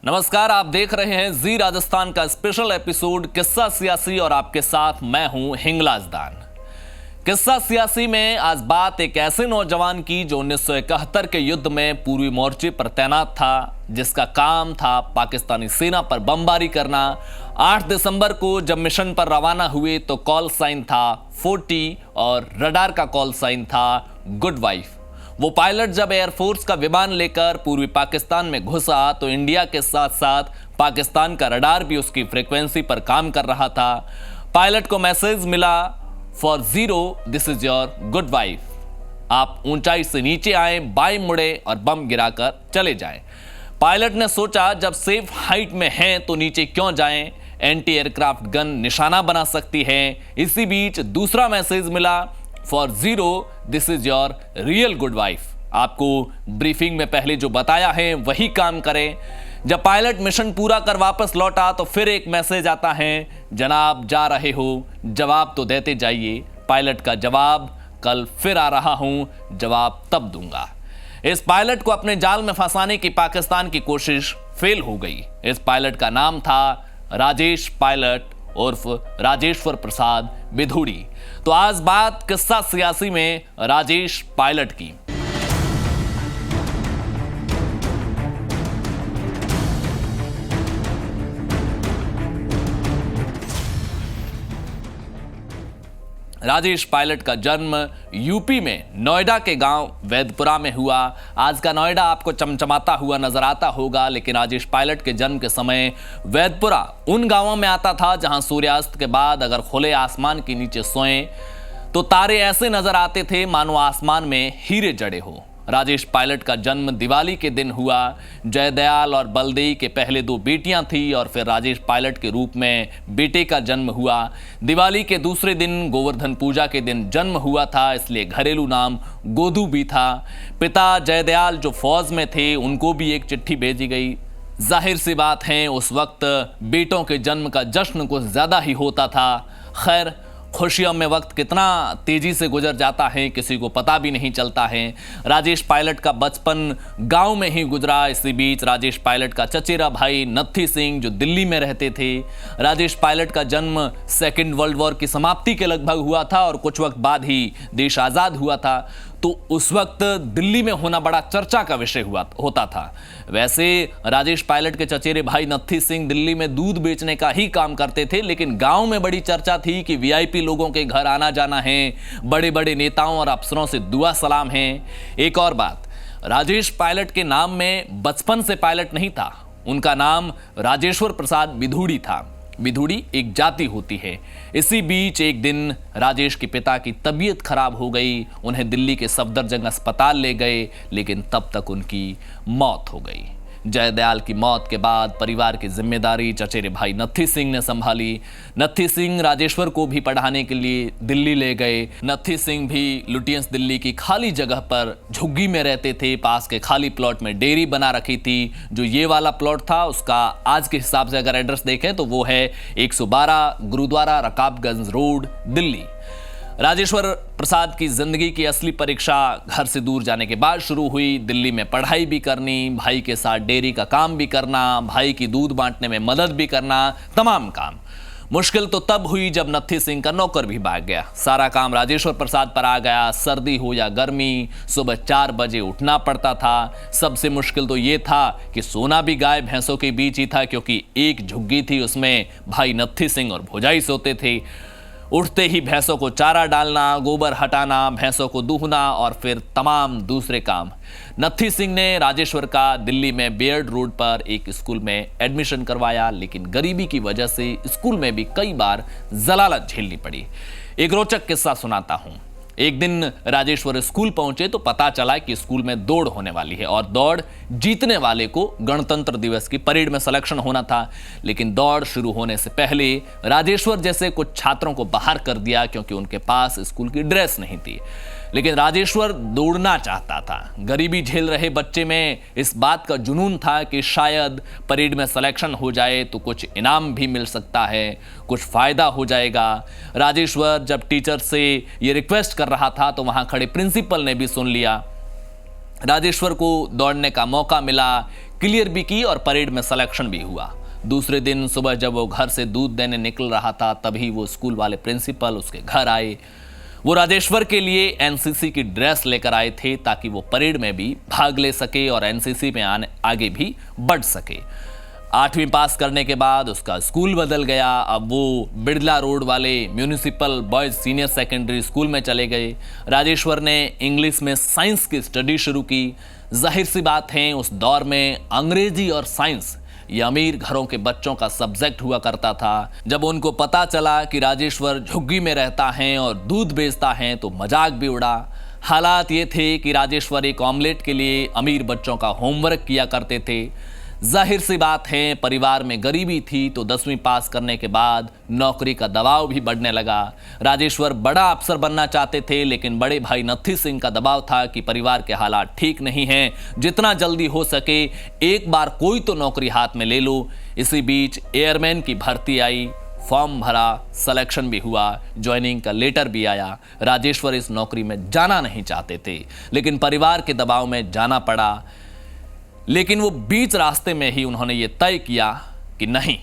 नमस्कार, आप देख रहे हैं जी राजस्थान का स्पेशल एपिसोड किस्सा सियासी और आपके साथ मैं हूं हिंगलाजदान। किस्सा सियासी में आज बात एक ऐसे नौजवान की जो 1971 के युद्ध में पूर्वी मोर्चे पर तैनात था, जिसका काम था पाकिस्तानी सेना पर बमबारी करना। 8 दिसंबर को जब मिशन पर रवाना हुए तो कॉल साइन था 40 और रडार का कॉल साइन था गुड वाइफ। वो पायलट जब एयरफोर्स का विमान लेकर पूर्वी पाकिस्तान में घुसा तो इंडिया के साथ साथ पाकिस्तान का रडार भी उसकी फ्रीक्वेंसी पर काम कर रहा था। पायलट को मैसेज मिला, for 0 this is your good wife. आप ऊंचाई से नीचे आए, बाएं मुड़े और बम गिराकर चले जाएं। पायलट ने सोचा जब सेफ हाइट में हैं तो नीचे क्यों जाएं, एंटी एयरक्राफ्ट गन निशाना बना सकती है। इसी बीच दूसरा मैसेज मिला, for 0 this is your real good wife. आपको ब्रीफिंग में पहले जो बताया है वही काम करें। जब पायलट मिशन पूरा कर वापस लौटा तो फिर एक मैसेज आता है, जनाब जा रहे हो, जवाब तो देते जाइए। पायलट का जवाब, कल फिर आ रहा हूं, जवाब तब दूंगा। इस पायलट को अपने जाल में फंसाने की पाकिस्तान की कोशिश फेल हो गई। इस पायलट का नाम था राजेश पायलट उर्फ राजेश्वर प्रसाद बिधूड़ी। तो आज बात किस्सा सियासी में राजेश पायलट की। राजेश पायलट का जन्म यूपी में नोएडा के गांव वैदपुरा में हुआ। आज का नोएडा आपको चमचमाता हुआ नजर आता होगा, लेकिन राजेश पायलट के जन्म के समय वैदपुरा उन गांवों में आता था जहां सूर्यास्त के बाद अगर खुले आसमान के नीचे सोएं तो तारे ऐसे नजर आते थे मानो आसमान में हीरे जड़े हो। राजेश पायलट का जन्म दिवाली के दिन हुआ। जयदयाल और बलदेई के पहले 2 बेटियां थी और फिर राजेश पायलट के रूप में बेटे का जन्म हुआ। दिवाली के दूसरे दिन गोवर्धन पूजा के दिन जन्म हुआ था, इसलिए घरेलू नाम गोदू भी था। पिता जयदयाल जो फौज में थे उनको भी एक चिट्ठी भेजी गई। जाहिर सी बात है उस वक्त बेटों के जन्म का जश्न कुछ ज्यादा ही होता था। खैर, खुशियों में वक्त कितना तेजी से गुजर जाता है किसी को पता भी नहीं चलता है। राजेश पायलट का बचपन गांव में ही गुजरा। इसी बीच राजेश पायलट का चचेरा भाई नत्थी सिंह जो दिल्ली में रहते थे। राजेश पायलट का जन्म सेकेंड वर्ल्ड वॉर की समाप्ति के लगभग हुआ था और कुछ वक्त बाद ही देश आज़ाद हुआ था, तो उस वक्त दिल्ली में होना बड़ा चर्चा का विषय होता था। वैसे राजेश पायलट के चचेरे भाई नत्थी सिंह दिल्ली में दूध बेचने का ही काम करते थे, लेकिन गांव में बड़ी चर्चा थी कि वीआईपी लोगों के घर आना जाना है, बड़े बड़े नेताओं और अफसरों से दुआ सलाम है। एक और बात, राजेश पायलट के नाम में बचपन से पायलट नहीं था, उनका नाम राजेश्वर प्रसाद बिधूड़ी था। बिधूड़ी एक जाति होती है। इसी बीच एक दिन राजेश के पिता की तबीयत खराब हो गई, उन्हें दिल्ली के सफदरजंग अस्पताल ले गए, लेकिन तब तक उनकी मौत हो गई। जयदयाल की मौत के बाद परिवार की जिम्मेदारी चचेरे भाई नत्थी सिंह ने संभाली। नत्थी सिंह राजेश्वर को भी पढ़ाने के लिए दिल्ली ले गए। नत्थी सिंह भी लुटियंस दिल्ली की खाली जगह पर झुग्गी में रहते थे। पास के खाली प्लॉट में डेयरी बना रखी थी। जो ये वाला प्लॉट था उसका आज के हिसाब से अगर एड्रेस देखें तो वो है 112 गुरुद्वारा रकाबगंज रोड, दिल्ली। राजेश्वर प्रसाद की जिंदगी की असली परीक्षा घर से दूर जाने के बाद शुरू हुई। दिल्ली में पढ़ाई भी करनी, भाई के साथ डेयरी का काम भी करना, भाई की दूध बांटने में मदद भी करना, तमाम काम। मुश्किल तो तब हुई जब नत्थी सिंह का नौकर भी भाग गया। सारा काम राजेश्वर प्रसाद पर आ गया। सर्दी हो या गर्मी, सुबह 4 बजे उठना पड़ता था। सबसे मुश्किल तो ये था कि सोना भी गाय भैंसों के बीच ही था, क्योंकि एक झुग्गी थी उसमें भाई नत्थी सिंह और भौजाई सोते थे। उठते ही भैंसों को चारा डालना, गोबर हटाना, भैंसों को दूहना और फिर तमाम दूसरे काम। नत्थी सिंह ने राजेश्वर का दिल्ली में बेयर्ड रोड पर एक स्कूल में एडमिशन करवाया, लेकिन गरीबी की वजह से स्कूल में भी कई बार जलालत झेलनी पड़ी। एक रोचक किस्सा सुनाता हूं। एक दिन राजेश्वर स्कूल पहुंचे तो पता चला कि स्कूल में दौड़ होने वाली है और दौड़ जीतने वाले को गणतंत्र दिवस की परेड में सिलेक्शन होना था। लेकिन दौड़ शुरू होने से पहले राजेश्वर जैसे कुछ छात्रों को बाहर कर दिया, क्योंकि उनके पास स्कूल की ड्रेस नहीं थी। लेकिन राजेश्वर दौड़ना चाहता था। गरीबी झेल रहे बच्चे में इस बात का जुनून था कि शायद परेड में सिलेक्शन हो जाए तो कुछ इनाम भी मिल सकता है, कुछ फायदा हो जाएगा। राजेश्वर जब टीचर से ये रिक्वेस्ट कर रहा था तो वहां खड़े प्रिंसिपल ने भी सुन लिया। राजेश्वर को दौड़ने का मौका मिला, क्लियर भी की और परेड में सिलेक्शन भी हुआ। दूसरे दिन सुबह जब वो घर से दूध देने निकल रहा था तभी वो स्कूल वाले प्रिंसिपल उसके घर आए। वो राजेश्वर के लिए एनसीसी की ड्रेस लेकर आए थे ताकि वो परेड में भी भाग ले सके और एनसीसी में आगे भी बढ़ सके। 8वीं पास करने के बाद उसका स्कूल बदल गया। अब वो बिड़ला रोड वाले municipal boys senior secondary school में चले गए। राजेश्वर ने इंग्लिश में साइंस की स्टडी शुरू की। जाहिर सी बात है उस दौर में अंग्रेजी और साइंस ये अमीर घरों के बच्चों का सब्जेक्ट हुआ करता था। जब उनको पता चला कि राजेश्वर झुग्गी में रहता है और दूध बेचता है तो मजाक भी उड़ा। हालात ये थे कि राजेश्वर एक ऑमलेट के लिए अमीर बच्चों का होमवर्क किया करते थे। जाहिर सी बात है परिवार में गरीबी थी तो 10वीं पास करने के बाद नौकरी का दबाव भी बढ़ने लगा। राजेश्वर बड़ा अफसर बनना चाहते थे लेकिन बड़े भाई नत्थी सिंह का दबाव था कि परिवार के हालात ठीक नहीं हैं, जितना जल्दी हो सके एक बार कोई तो नौकरी हाथ में ले लो। इसी बीच एयरमैन की भर्ती आई, फॉर्म भरा, सिलेक्शन भी हुआ, ज्वाइनिंग का लेटर भी आया। राजेश्वर इस नौकरी में जाना नहीं चाहते थे लेकिन परिवार के दबाव में जाना पड़ा। लेकिन वो बीच रास्ते में ही उन्होंने ये तय किया कि नहीं,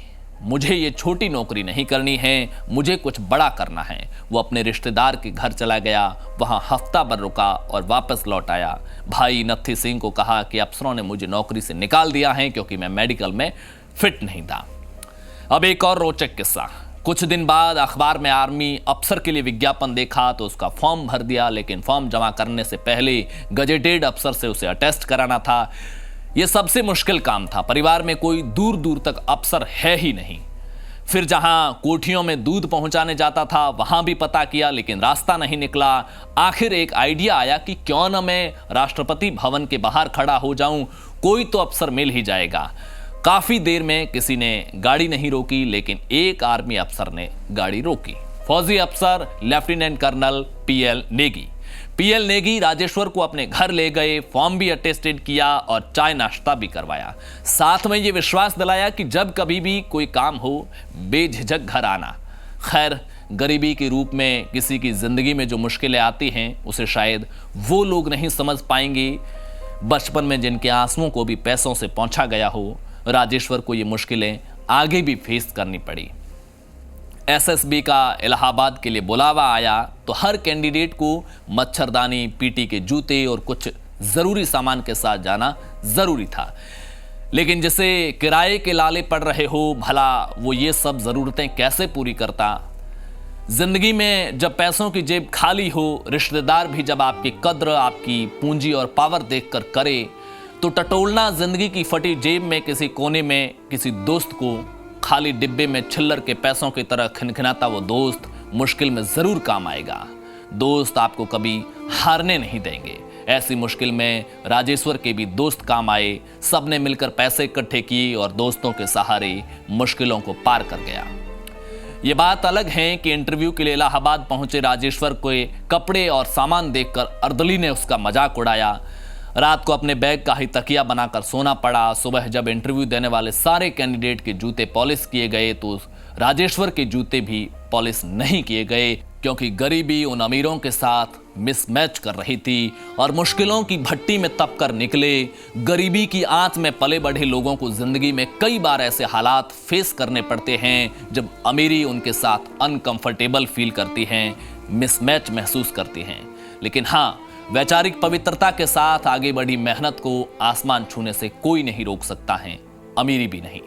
मुझे ये छोटी नौकरी नहीं करनी है, मुझे कुछ बड़ा करना है। वो अपने रिश्तेदार के घर चला गया, वहाँ हफ्ता भर रुका और वापस लौट आया। भाई नत्थी सिंह को कहा कि अफसरों ने मुझे नौकरी से निकाल दिया है क्योंकि मैं मेडिकल में फिट नहीं था। अब एक और रोचक किस्सा। कुछ दिन बाद अखबार में आर्मी अफसर के लिए विज्ञापन देखा तो उसका फॉर्म भर दिया, लेकिन फॉर्म जमा करने से पहले गजेटेड अफसर से उसे अटेस्ट कराना था। यह सबसे मुश्किल काम था। परिवार में कोई दूर दूर तक अफसर है ही नहीं। फिर जहां कोठियों में दूध पहुंचाने जाता था वहां भी पता किया लेकिन रास्ता नहीं निकला। आखिर एक आइडिया आया कि क्यों न मैं राष्ट्रपति भवन के बाहर खड़ा हो जाऊं, कोई तो अफसर मिल ही जाएगा। काफी देर में किसी ने गाड़ी नहीं रोकी लेकिन एक आर्मी अफसर ने गाड़ी रोकी। फौजी अफसर lieutenant colonel PL Negi. PL Negi Rajeshwar को अपने घर ले गए, फॉर्म भी अटेस्टेड किया और चाय नाश्ता भी करवाया। साथ में ये विश्वास दिलाया कि जब कभी भी कोई काम हो बेझिझक घर आना। खैर, गरीबी के रूप में किसी की जिंदगी में जो मुश्किलें आती हैं उसे शायद वो लोग नहीं समझ पाएंगे बचपन में जिनके आंसुओं को भी पैसों से पहुंचा गया हो। राजेश्वर को ये मुश्किलें आगे भी फेस करनी पड़ी। एसएसबी का इलाहाबाद के लिए बुलावा आया तो हर कैंडिडेट को मच्छरदानी, पीटी के जूते और कुछ जरूरी सामान के साथ जाना जरूरी था। लेकिन जिसे किराए के लाले पड़ रहे हो, भला वो ये सब जरूरतें कैसे पूरी करता। जिंदगी में जब पैसों की जेब खाली हो, रिश्तेदार भी जब आपकी कद्र, आपकी पूंजी और पावर देखकर करे, तो टटोलना जिंदगी की फटी जेब में किसी कोने में किसी दोस्त को खाली डिब्बे में छिल्लर के पैसों की तरह खिनखिनाता वो दोस्त मुश्किल में जरूर काम आएगा। दोस्त आपको कभी हारने नहीं देंगे। ऐसी मुश्किल में राजेश्वर के भी दोस्त काम आए। सबने मिलकर पैसे इकट्ठे किए और दोस्तों के सहारे मुश्किलों को पार कर गया। ये बात अलग है कि इंटरव्यू के लिए इलाहाबाद पहुंचे राजेश्वर को कपड़े और सामान देखकर अर्दली ने उसका मजाक उड़ाया। रात को अपने बैग का ही तकिया बनाकर सोना पड़ा। सुबह जब इंटरव्यू देने वाले सारे कैंडिडेट के जूते पॉलिश किए गए तो राजेश्वर के जूते भी पॉलिश नहीं किए गए, क्योंकि गरीबी उन अमीरों के साथ मिसमैच कर रही थी और मुश्किलों की भट्टी में तप कर निकले गरीबी की आंच में पले बढ़े लोगों को जिंदगी में कई बार ऐसे हालात फेस करने पड़ते हैं जब अमीरी उनके साथ अनकंफर्टेबल फील करती हैं, मिसमैच महसूस करती हैं। लेकिन हाँ, वैचारिक पवित्रता के साथ आगे बढ़ी मेहनत को आसमान छूने से कोई नहीं रोक सकता है, अमीरी भी नहीं।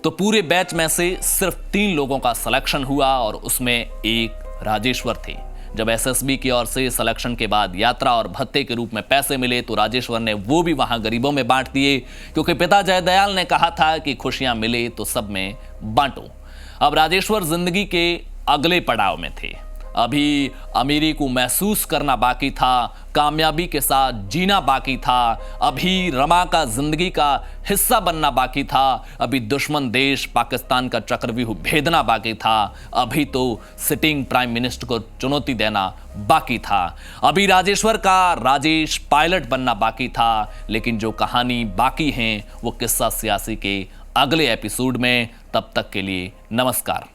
तो पूरे बैच में से सिर्फ 3 लोगों का सिलेक्शन हुआ और उसमें एक राजेश्वर थे। जब एसएसबी की ओर से सिलेक्शन के बाद यात्रा और भत्ते के रूप में पैसे मिले तो राजेश्वर ने वो भी वहां गरीबों में बांट दिए, क्योंकि पिता जयदयाल ने कहा था कि खुशियां मिले तो सब में बांटो। अब राजेश्वर जिंदगी के अगले पड़ाव में थे। अभी अमीरी को महसूस करना बाकी था, कामयाबी के साथ जीना बाकी था, अभी रमा का जिंदगी का हिस्सा बनना बाकी था, अभी दुश्मन देश पाकिस्तान का चक्रव्यूह भेदना बाकी था, अभी तो सिटिंग प्राइम मिनिस्टर को चुनौती देना बाकी था, अभी राजेश्वर का राजेश पायलट बनना बाकी था। लेकिन जो कहानी बाकी है वो किस्सा सियासी के अगले एपिसोड में। तब तक के लिए नमस्कार।